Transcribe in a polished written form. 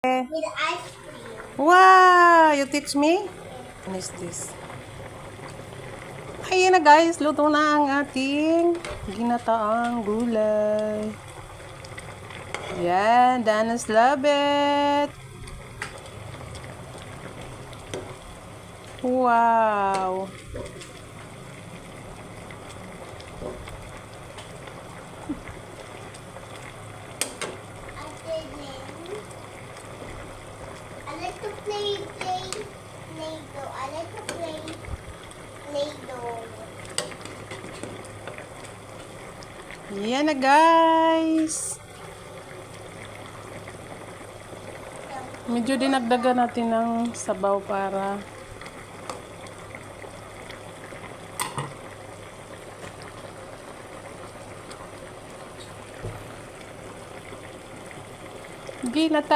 With ice cream. Wow! You teach me? What is this? Ayan na guys, luto na ang ating ginataang gulay. Yan, Danas love it. Wow! I like to play Play-Doh. I like to play Play-Doh. Yan na guys. Medyo dinagdagan natin ng sabaw para ginata.